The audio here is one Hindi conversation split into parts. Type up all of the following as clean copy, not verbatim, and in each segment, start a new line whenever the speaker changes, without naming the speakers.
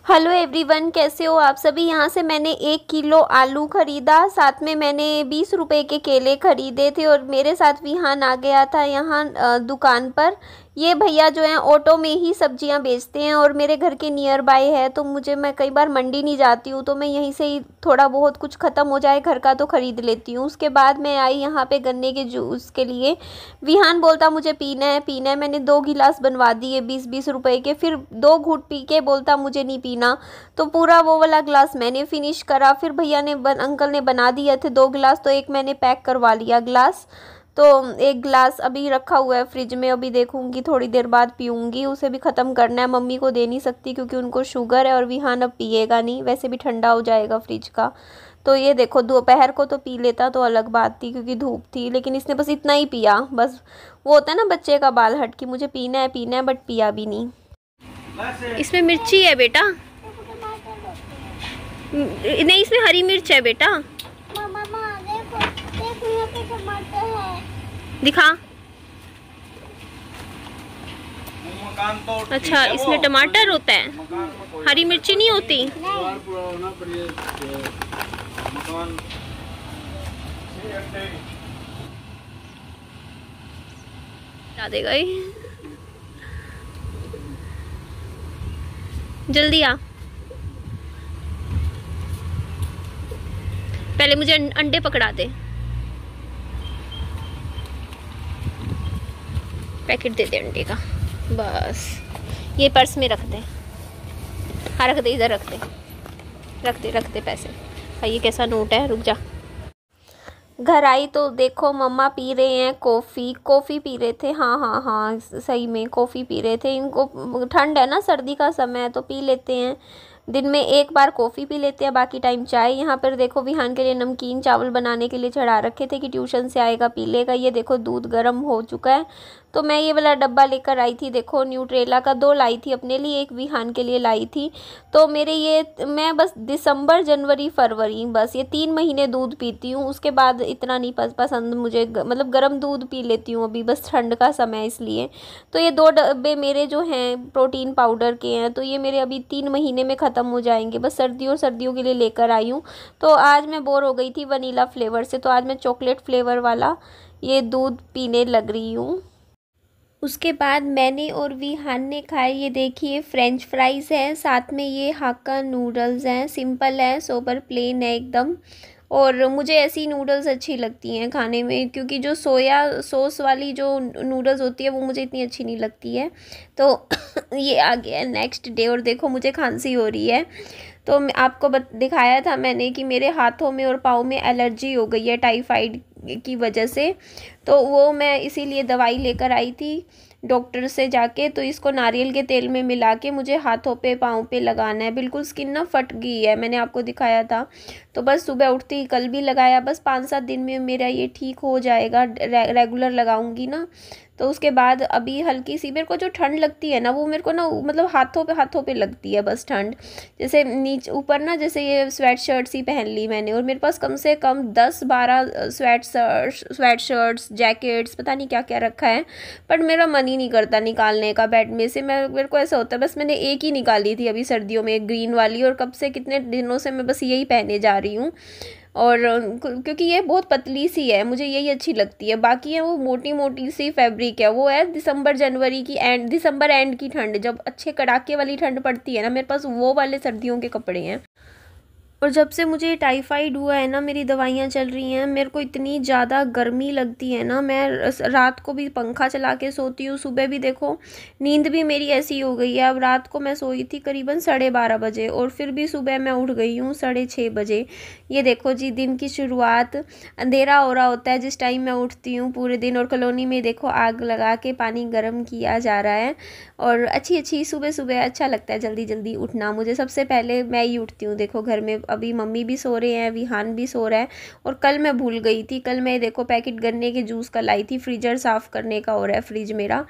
हेलो एवरीवन, कैसे हो आप सभी। यहाँ से मैंने 1 किलो आलू ख़रीदा, साथ में मैंने 20 रुपए के केले ख़रीदे थे और मेरे साथ विहान आ गया था यहाँ दुकान पर। ये भैया जो हैं ऑटो में ही सब्जियाँ बेचते हैं और मेरे घर के नियर बाय है, तो मैं कई बार मंडी नहीं जाती हूँ, तो मैं यहीं से ही थोड़ा बहुत कुछ ख़त्म हो जाए घर का तो ख़रीद लेती हूँ। उसके बाद मैं आई यहाँ पे गन्ने के जूस के लिए। विहान बोलता मुझे पीना है पीना है, मैंने 2 गिलास बनवा दिए 20-20 रुपए के। फिर 2 घूंट पी के बोलता मुझे नहीं पीना, तो पूरा वो वाला ग्लास मैंने फिनिश करा। फिर भैया ने अंकल ने बना दिए थे 2 गिलास, तो एक मैंने पैक करवा लिया ग्लास। तो एक गिलास अभी रखा हुआ है फ्रिज में, अभी देखूंगी थोड़ी देर बाद पीऊँगी। उसे भी ख़त्म करना है, मम्मी को दे नहीं सकती क्योंकि उनको शुगर है और विहान अब पिएगा नहीं, वैसे भी ठंडा हो जाएगा फ्रिज का। तो ये देखो, दोपहर को तो पी लेता तो अलग बात थी क्योंकि धूप थी, लेकिन इसने बस इतना ही पिया। बस वो होता है ना बच्चे का बाल हट कि मुझे पीना है बट पिया भी नहीं। इसमें मिर्ची है बेटा, नहीं इसमें हरी मिर्च है बेटा। दिखा। अच्छा, इसमें टमाटर होता है, हरी मिर्ची नहीं होती। क्या देगा ये, जल्दी आ। पहले मुझे अंडे पकड़ा दे, पैकेट दे दे अंडे का। बस ये पर्स में रख दे। हाँ रख दे, इधर रख दे पैसे। हाँ ये कैसा नोट है, रुक जा। घर आई तो देखो मम्मा पी रहे हैं कॉफ़ी पी रहे थे। हाँ सही में कॉफ़ी पी रहे थे। इनको ठंड है ना, सर्दी का समय है तो पी लेते हैं। दिन में एक बार कॉफ़ी पी लेते हैं, बाकी टाइम चाय। यहाँ पर देखो विहान के लिए नमकीन चावल बनाने के लिए चढ़ा रखे थे कि ट्यूशन से आएगा पी लेगा। ये देखो दूध गर्म हो चुका है, तो मैं ये वाला डब्बा लेकर आई थी। देखो न्यूट्रेला का 2 लाई थी अपने लिए, एक विहान के लिए लाई थी। तो मेरे ये मैं बस दिसंबर जनवरी फरवरी बस ये 3 महीने दूध पीती हूँ, उसके बाद इतना नहीं पसंद मुझे। मतलब गर्म दूध पी लेती हूँ अभी, बस ठंड का समय इसलिए। तो ये 2 डब्बे मेरे जो हैं प्रोटीन पाउडर के हैं, तो ये मेरे अभी 3 महीने में ख़त्म हो जाएंगे। बस सर्दियों के लिए लेकर आई हूँ। तो आज मैं बोर हो गई थी वनीला फ्लेवर से, तो आज मैं चॉकलेट फ्लेवर वाला ये दूध पीने लग रही हूँ। उसके बाद मैंने और विहान ने खाए, ये देखिए फ्रेंच फ्राइज़ है, साथ में ये हाक्का नूडल्स हैं। सिंपल है, सोबर प्लेन है एकदम। और मुझे ऐसी नूडल्स अच्छी लगती हैं खाने में, क्योंकि जो सोया सॉस वाली जो नूडल्स होती है वो मुझे इतनी अच्छी नहीं लगती है। तो ये आ गया नेक्स्ट डे और देखो मुझे खांसी हो रही है। तो आपको दिखाया था मैंने कि मेरे हाथों में और पाँव में एलर्जी हो गई है टाइफाइड की वजह से। तो वो मैं इसीलिए दवाई लेकर आई थी डॉक्टर से जाके। तो इसको नारियल के तेल में मिला के मुझे हाथों पे पाँव पे लगाना है। बिल्कुल स्किन ना फट गई है, मैंने आपको दिखाया था। तो बस सुबह उठते ही कल भी लगाया, बस 5-7 दिन में मेरा ये ठीक हो जाएगा। रेगुलर लगाऊंगी ना, तो उसके बाद अभी हल्की सी मेरे को जो ठंड लगती है ना, वो मेरे को ना मतलब हाथों पे लगती है बस ठंड। जैसे नीचे ऊपर ना, जैसे ये स्वेट शर्ट सी पहन ली मैंने, और मेरे पास कम से कम 10-12 स्वेट शर्ट्स जैकेट्स पता नहीं क्या क्या रखा है, पर मेरा मन ही नहीं करता निकालने का बेड में से। मेरे को ऐसा होता है, बस मैंने एक ही निकाली थी अभी सर्दियों में, एक ग्रीन वाली, और कब से कितने दिनों से मैं बस यही पहने जा रही हूँ। और क्योंकि ये बहुत पतली सी है, मुझे यही अच्छी लगती है। बाकी है वो मोटी मोटी सी फैब्रिक है, वो है दिसंबर जनवरी की दिसंबर एंड की ठंड, जब अच्छे कड़ाके वाली ठंड पड़ती है ना, मेरे पास वो वाले सर्दियों के कपड़े हैं। और जब से मुझे टाइफाइड हुआ है ना, मेरी दवाइयाँ चल रही हैं, मेरे को इतनी ज़्यादा गर्मी लगती है ना, मैं रात को भी पंखा चला के सोती हूँ। सुबह भी देखो नींद भी मेरी ऐसी हो गई है। अब रात को मैं सोई थी करीबन 12:30 बजे, और फिर भी सुबह मैं उठ गई हूँ 6:30 बजे। ये देखो जी, दिन की शुरुआत, अंधेरा हो रहा होता है जिस टाइम मैं उठती हूँ पूरे दिन। और कॉलोनी में देखो आग लगा के पानी गर्म किया जा रहा है, और अच्छी सुबह सुबह अच्छा लगता है जल्दी जल्दी उठना। मुझे सबसे पहले मैं ही उठती हूँ। देखो घर में अभी मम्मी भी सो रहे हैं, विहान भी सो रहा है। और कल मैं भूल गई थी, कल मैं देखो पैकेट गन्ने के जूस का लाई थी, फ्रीजर साफ़ करने का हो रहा है फ्रिज मेरा,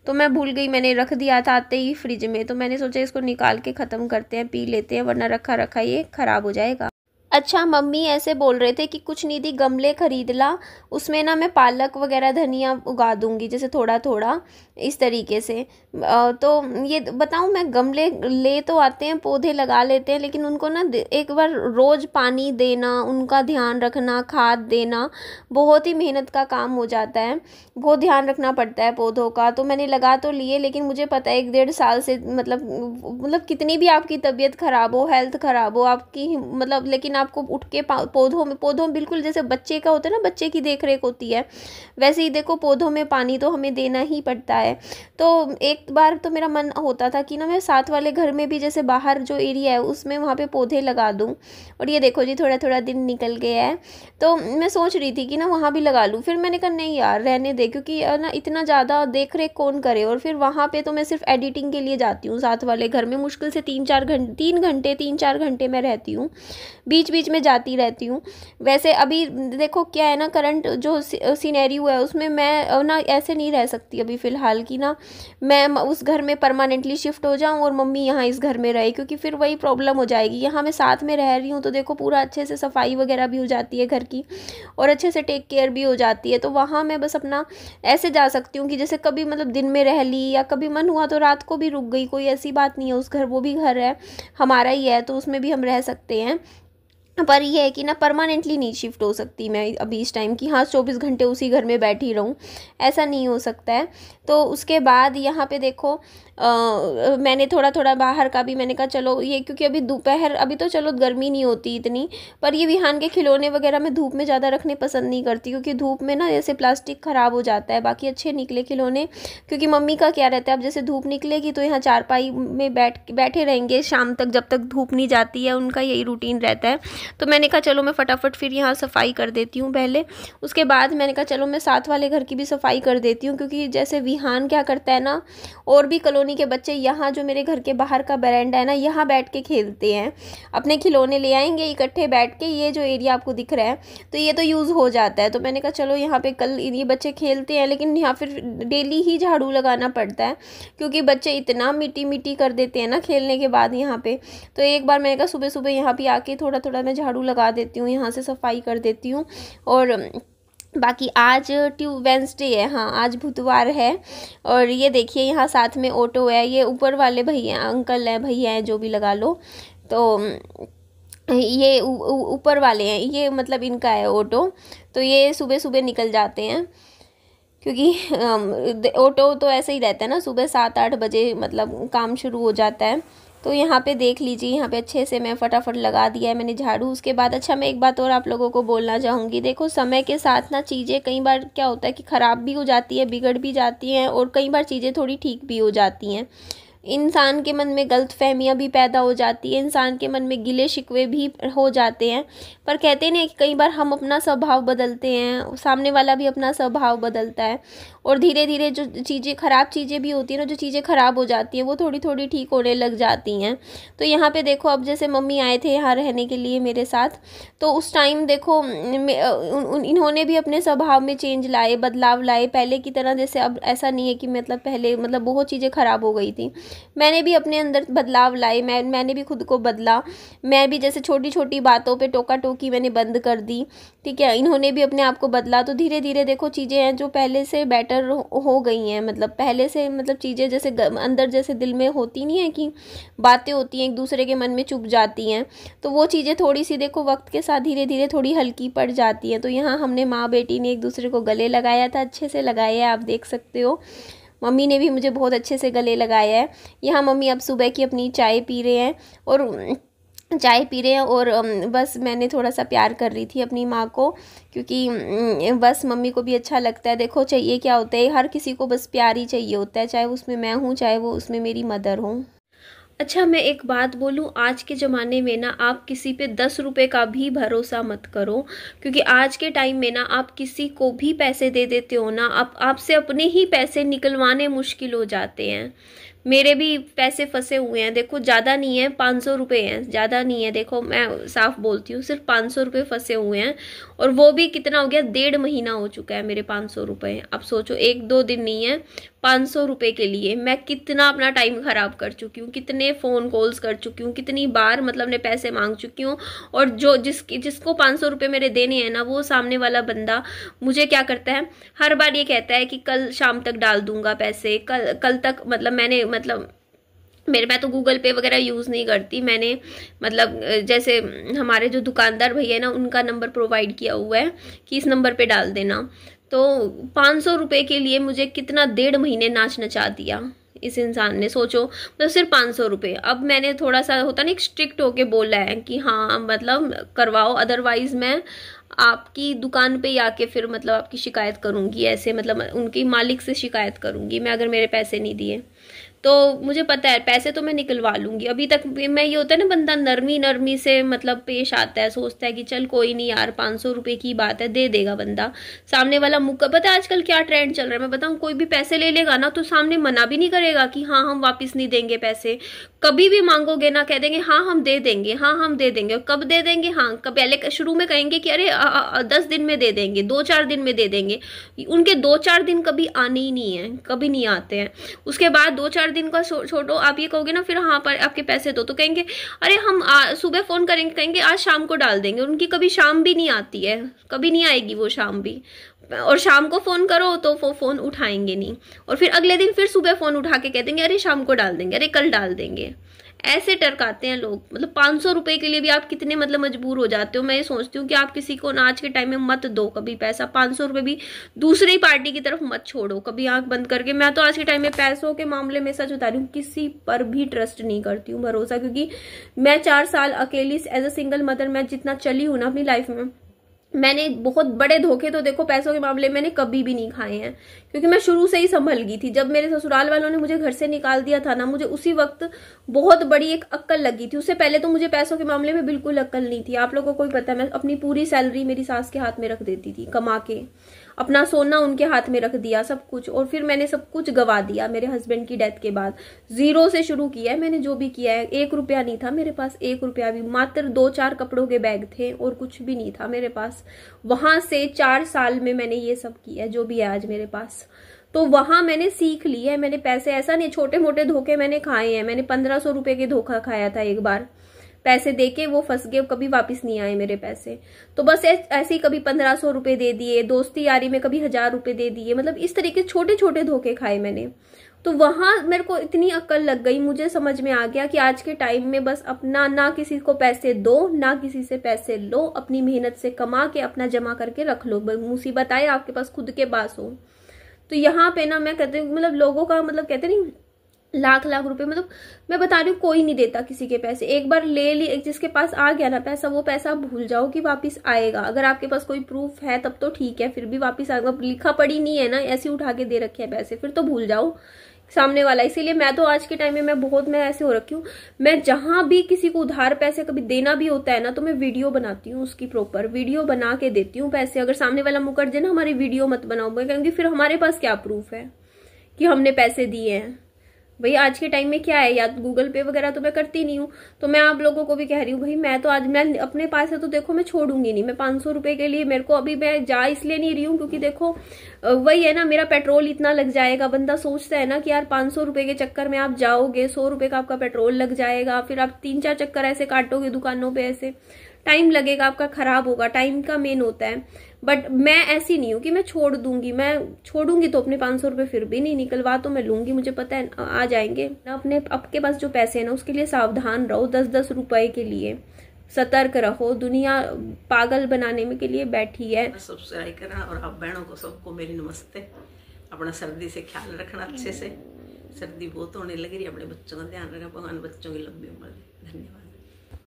तो मैं भूल गई, मैंने रख दिया था आते ही फ्रिज में। तो मैंने सोचा इसको निकाल के ख़त्म करते हैं, पी लेते हैं, वरना रखा रखा ये ख़राब हो जाएगा। अच्छा, मम्मी ऐसे बोल रहे थे कि कुछ निधि गमले खरीद ला, उसमें ना मैं पालक वगैरह धनिया उगा दूंगी, जैसे थोड़ा थोड़ा इस तरीके से। तो ये बताऊं, मैं गमले ले तो आते हैं, पौधे लगा लेते हैं, लेकिन उनको ना एक बार रोज पानी देना, उनका ध्यान रखना, खाद देना बहुत ही मेहनत का काम हो जाता है। बहुत ध्यान रखना पड़ता है पौधों का। तो मैंने लगा तो लिए, लेकिन मुझे पता है 1 डेढ़ साल से मतलब कितनी भी आपकी तबीयत खराब हो, हेल्थ खराब हो आपकी, मतलब लेकिन आपको उठ के पौधों में बिल्कुल जैसे बच्चे का होता है ना, बच्चे की देख रेख होती है, वैसे ही देखो पौधों में पानी तो हमें देना ही पड़ता है। तो एक बार तो मेरा मन होता था कि ना मैं साथ वाले घर में भी, जैसे बाहर जो एरिया है उसमें वहाँ पे पौधे लगा दूँ। और ये देखो जी, थोड़ा थोड़ा दिन निकल गया है, तो मैं सोच रही थी कि ना वहाँ भी लगा लूँ। फिर मैंने कहा नहीं यार, रहने दे, क्योंकि ना इतना ज़्यादा देख रेख कौन करे। और फिर वहाँ पे तो मैं सिर्फ एडिटिंग के लिए जाती हूँ, साथ वाले घर में मुश्किल से 3-4 घंटे मैं रहती हूँ, बीच बीच में जाती रहती हूँ। वैसे अभी देखो क्या है ना, करंट जो सीनेरियो है उसमें मैं ना ऐसे नहीं रह सकती अभी फ़िलहाल की ना, मैं उस घर में परमानेंटली शिफ्ट हो जाऊँ और मम्मी यहाँ इस घर में रहे, क्योंकि फिर वही प्रॉब्लम हो जाएगी। यहाँ मैं साथ में रह रही हूँ तो देखो पूरा अच्छे से सफाई वगैरह भी हो जाती है घर की, और अच्छे से टेक केयर भी हो जाती है। तो वहाँ मैं बस अपना ऐसे जा सकती हूँ कि जैसे कभी मतलब दिन में रह ली, या कभी मन हुआ तो रात को भी रुक गई, कोई ऐसी बात नहीं है। उस घर, वो भी घर है हमारा ही है, तो उसमें भी हम रह सकते हैं। पर ये है कि ना परमानेंटली नहीं शिफ्ट हो सकती मैं अभी इस टाइम की, हाँ 24 घंटे उसी घर में बैठी रहूँ, ऐसा नहीं हो सकता है। तो उसके बाद यहाँ पे देखो मैंने थोड़ा थोड़ा बाहर का भी, मैंने कहा चलो ये, क्योंकि अभी दोपहर, अभी तो चलो गर्मी नहीं होती इतनी, पर ये विहान के खिलौने वगैरह मैं धूप में ज़्यादा रखने पसंद नहीं करती, क्योंकि धूप में ना जैसे प्लास्टिक ख़राब हो जाता है। बाकी अच्छे निकले खिलौने, क्योंकि मम्मी का क्या रहता है, अब जैसे धूप निकलेगी तो यहाँ चारपाई में बैठे रहेंगे शाम तक, जब तक धूप नहीं जाती है, उनका यही रूटीन रहता है। तो मैंने कहा चलो मैं फटाफट फिर यहाँ सफाई कर देती हूँ पहले, उसके बाद मैंने कहा चलो मैं साथ वाले घर की भी सफाई कर देती हूँ। क्योंकि जैसे विहान क्या करता है ना, और भी कॉलोनी के बच्चे यहाँ जो मेरे घर के बाहर का बरामदा है ना, यहाँ बैठ के खेलते हैं, अपने खिलौने ले आएंगे इकट्ठे बैठ के, ये जो एरिया आपको दिख रहा है तो ये तो यूज़ हो जाता है। तो मैंने कहा चलो यहाँ पे कल ये बच्चे खेलते हैं, लेकिन यहाँ फिर डेली ही झाड़ू लगाना पड़ता है, क्योंकि बच्चे इतना मिट्टी मिट्टी कर देते हैं ना खेलने के बाद यहाँ पे। तो एक बार मैंने कहा सुबह सुबह यहाँ पे आके थोड़ा थोड़ा मैं झाड़ू लगा देती हूँ, यहाँ से सफाई कर देती हूँ। और बाकी आज वेंसडे है, हाँ आज बुधवार है। और ये देखिए यहाँ साथ में ऑटो है, ये ऊपर वाले भैया अंकल हैं, भैया हैं जो भी लगा लो, तो ये ऊपर वाले हैं, ये मतलब इनका है ऑटो। तो ये सुबह सुबह निकल जाते हैं, क्योंकि ऑटो तो ऐसे ही रहता है ना, सुबह 7-8 बजे मतलब काम शुरू हो जाता है। तो यहाँ पे देख लीजिए, यहाँ पे अच्छे से मैं फटाफट लगा दिया है मैंने झाड़ू। उसके बाद अच्छा मैं एक बात और आप लोगों को बोलना चाहूँगी, देखो समय के साथ ना चीज़ें कई बार क्या होता है कि ख़राब भी हो जाती है, बिगड़ भी जाती हैं, और कई बार चीज़ें थोड़ी ठीक भी हो जाती हैं। इंसान के मन में गलतफहमियां भी पैदा हो जाती है, इंसान के मन में गिले शिकवे भी हो जाते हैं। पर कहते नहीं कि कई बार हम अपना स्वभाव बदलते हैं, सामने वाला भी अपना स्वभाव बदलता है, और धीरे धीरे जो चीज़ें ख़राब चीज़ें भी होती हैं ना, जो चीज़ें ख़राब हो जाती हैं वो थोड़ी थोड़ी ठीक होने लग जाती हैं। तो यहाँ पे देखो, अब जैसे मम्मी आए थे यहाँ रहने के लिए मेरे साथ, तो उस टाइम देखो इन्होंने भी अपने स्वभाव में चेंज लाए, बदलाव लाए। पहले की तरह जैसे अब ऐसा नहीं है कि मतलब पहले मतलब बहुत चीज़ें ख़राब हो गई थी, मैंने भी अपने अंदर बदलाव लाए, मैंने भी खुद को बदला। मैं भी जैसे छोटी छोटी बातों पे टोका टोकी मैंने बंद कर दी, ठीक है, इन्होंने भी अपने आप को बदला। तो धीरे धीरे देखो चीज़ें हैं जो पहले से बेटर हो गई हैं, मतलब पहले से मतलब चीज़ें जैसे अंदर जैसे दिल में होती नहीं है कि बातें होती हैं एक दूसरे के मन में चुभ जाती हैं, तो वो चीज़ें थोड़ी सी देखो वक्त के साथ धीरे धीरे थोड़ी हल्की पड़ जाती हैं। तो यहाँ हमने माँ बेटी ने एक दूसरे को गले लगाया था, अच्छे से लगाया है, आप देख सकते हो। मम्मी ने भी मुझे बहुत अच्छे से गले लगाया है। यहाँ मम्मी अब सुबह की अपनी चाय पी रहे हैं, और बस मैंने थोड़ा सा प्यार कर रही थी अपनी माँ को, क्योंकि बस मम्मी को भी अच्छा लगता है। देखो चाहिए क्या होता है, हर किसी को बस प्यार ही चाहिए होता है, चाहे उसमें मैं हूँ चाहे वो उसमें मेरी मदर हूँ। अच्छा मैं एक बात बोलूँ, आज के ज़माने में ना आप किसी पे 10 रुपये का भी भरोसा मत करो, क्योंकि आज के टाइम में ना आप किसी को भी पैसे दे देते हो ना, आपसे अपने ही पैसे निकलवाने मुश्किल हो जाते हैं। मेरे भी पैसे फंसे हुए हैं, देखो ज़्यादा नहीं है, 500 रुपये हैं, ज़्यादा नहीं है, देखो मैं साफ बोलती हूँ, सिर्फ 500 रुपये फंसे हुए हैं। और वो भी कितना हो गया, 1.5 महीना हो चुका है मेरे 500 रुपये। अब सोचो 1-2 दिन नहीं है, 500 रुपये के लिए मैं कितना अपना टाइम खराब कर चुकी हूँ, कितने फ़ोन कॉल्स कर चुकी हूँ, कितनी बार मतलब ने पैसे मांग चुकी हूँ। और जो जिसको 500 रुपये मेरे देने हैं ना, वो सामने वाला बंदा मुझे क्या करता है, हर बार ये कहता है कि कल शाम तक डाल दूंगा पैसे, कल तक, मतलब मैं तो गूगल पे वगैरह यूज़ नहीं करती, मैंने मतलब जैसे हमारे जो दुकानदार भैया है ना, उनका नंबर प्रोवाइड किया हुआ है कि इस नंबर पे डाल देना। तो 500 रुपये के लिए मुझे कितना 1.5 महीने नाच नचा दिया इस इंसान ने, सोचो, मतलब सिर्फ 500 रुपये। अब मैंने थोड़ा सा होता नहीं स्ट्रिक्ट होके बोला है कि हाँ मतलब करवाओ, अदरवाइज मैं आपकी दुकान पे आके फिर मतलब आपकी शिकायत करूंगी, ऐसे मतलब उनकी मालिक से शिकायत करूंगी मैं, अगर मेरे पैसे नहीं दिए तो। मुझे पता है पैसे तो मैं निकलवा लूंगी। अभी तक मैं, ये होता है ना बंदा नरमी से मतलब पेश आता है, सोचता है कि चल कोई नहीं यार 500 रुपये की बात है, दे देगा बंदा। सामने वाला मुक्का, पता है आजकल क्या ट्रेंड चल रहा है, मैं बताऊं, कोई भी पैसे ले लेगा ना तो सामने मना भी नहीं करेगा कि हाँ हम वापिस नहीं देंगे पैसे। कभी भी मांगोगे ना, कह देंगे हाँ हम दे देंगे, हाँ हम दे देंगे। कब दे देंगे, हाँ पहले शुरू में कहेंगे कि अरे 10 दिन में दे देंगे, 2-4 दिन में दे देंगे। उनके 2-4 दिन कभी आने ही नहीं है, कभी नहीं आते हैं। उसके बाद 2-4 दिन का छोड़ो, आप ये कहोगे ना फिर हाँ पर आपके पैसे दो, तो कहेंगे अरे हम सुबह फोन करेंगे, कहेंगे आज शाम को डाल देंगे। उनकी कभी शाम भी नहीं आती है, कभी नहीं आएगी वो शाम भी। और शाम को फोन करो तो वो फोन उठाएंगे नहीं, और फिर अगले दिन फिर सुबह फोन उठा के कह देंगे अरे शाम को डाल देंगे, अरे कल डाल देंगे। ऐसे टरकाते हैं लोग। मतलब 500 रुपए के लिए भी आप कितने मतलब मजबूर हो जाते हो। मैं ये सोचती हूँ कि आप किसी को ना आज के टाइम में मत दो कभी पैसा। 500 रुपए भी दूसरी पार्टी की तरफ मत छोड़ो कभी आंख बंद करके। मैं तो आज के टाइम में पैसों के मामले में सच बता रही हूँ, किसी पर भी ट्रस्ट नहीं करती हूँ, भरोसा। क्योंकि मैं 4 साल अकेली एज अ सिंगल मदर मैं जितना चली हूँ ना अपनी लाइफ में, मैंने बहुत बड़े धोखे तो देखो पैसों के मामले में मैंने कभी भी नहीं खाए हैं, क्योंकि मैं शुरू से ही संभल गई थी। जब मेरे ससुराल वालों ने मुझे घर से निकाल दिया था ना, मुझे उसी वक्त बहुत बड़ी एक अक्ल लगी थी। उससे पहले तो मुझे पैसों के मामले में बिल्कुल अक्ल नहीं थी। आप लोगों को भी पता है, मैं अपनी पूरी सैलरी मेरी सास के हाथ में रख देती थी कमा के, अपना सोना उनके हाथ में रख दिया सब कुछ, और फिर मैंने सब कुछ गवा दिया मेरे हस्बैंड की डेथ के बाद। 0 से शुरू किया है मैंने जो भी किया है। 1 रुपया नहीं था मेरे पास, 1 रुपया भी। मात्र 2-4 कपड़ों के बैग थे और कुछ भी नहीं था मेरे पास। वहां से 4 साल में मैंने ये सब किया जो भी है आज मेरे पास। तो वहां मैंने सीख लिया है। मैंने पैसे, ऐसा नहीं छोटे मोटे धोखे मैंने खाए हैं। मैंने 1500 रुपए के धोखा खाया था एक बार, पैसे देके वो फंस गए, कभी वापस नहीं आए मेरे पैसे। तो बस ऐसे ही कभी 1500 रुपए दे दिए, दोस्ती यारी में कभी 1000 रुपए दे दिए। मतलब इस तरीके छोटे छोटे धोखे खाए मैंने। तो वहां मेरे को इतनी अक्ल लग गई, मुझे समझ में आ गया कि आज के टाइम में बस अपना, ना किसी को पैसे दो ना किसी से पैसे लो, अपनी मेहनत से कमा के अपना जमा करके रख लो। मुसीबत आए आपके पास खुद के पास हो। तो यहाँ पे ना मैं कहती हूँ, मतलब लोगों का मतलब कहते नहीं लाख लाख रुपए, मतलब मैं बता रही हूँ कोई नहीं देता किसी के पैसे। एक बार ले ली, जिसके पास आ गया ना पैसा, वो पैसा भूल जाओ कि वापस आएगा। अगर आपके पास कोई प्रूफ है तब तो ठीक है, फिर भी वापस आएगा। लिखा पड़ी नहीं है ना, ऐसे उठा के दे रखे हैं पैसे, फिर तो भूल जाओ सामने वाला। इसीलिए मैं तो आज के टाइम में मैं ऐसे हो रखी हूँ, मैं जहां भी किसी को उधार पैसे कभी देना भी होता है ना, तो मैं वीडियो बनाती हूँ, उसकी प्रॉपर वीडियो बना के देती हूँ पैसे। अगर सामने वाला मुकर जाए ना, हमारी वीडियो मत बनाओ, क्योंकि फिर हमारे पास क्या प्रूफ है कि हमने पैसे दिए हैं। भाई आज के टाइम में क्या है, या गूगल पे वगैरह तो मैं करती नहीं हूँ। तो मैं आप लोगों को भी कह रही हूँ, भाई मैं तो आज मैं अपने पास है तो देखो मैं छोड़ूंगी नहीं। मैं 500 रुपए के लिए, मेरे को अभी मैं जा इसलिए नहीं रही हूँ क्योंकि देखो वही है ना, मेरा पेट्रोल इतना लग जाएगा। बंदा सोचता है ना कि यार 500 रुपए के चक्कर में आप जाओगे, 100 रुपए का आपका पेट्रोल लग जाएगा, फिर आप 3-4 चक्कर ऐसे काटोगे दुकानों पे, ऐसे टाइम लगेगा आपका, खराब होगा। टाइम का मेन होता है। बट मैं ऐसी नहीं हूँ कि मैं छोड़ दूंगी। मैं छोड़ूंगी तो अपने 500 रुपए फिर भी नहीं, निकलवा तो मैं लूंगी, मुझे पता है आ जाएंगे ना। अपने आपके पास जो पैसे है ना, उसके लिए सावधान रहो। 10-10 रुपए के लिए सतर्क रहो। दुनिया पागल बनाने में के लिए बैठी है।
सब्सक्राइब करना, और आप बहनों को सबको मेरी नमस्ते। अपना सर्दी से ख्याल रखना अच्छे से, सर्दी बहुत होने लगी रही। अपने बच्चों का ध्यान रखना, भगवान बच्चों की लंबी उम्र दे। धन्यवाद।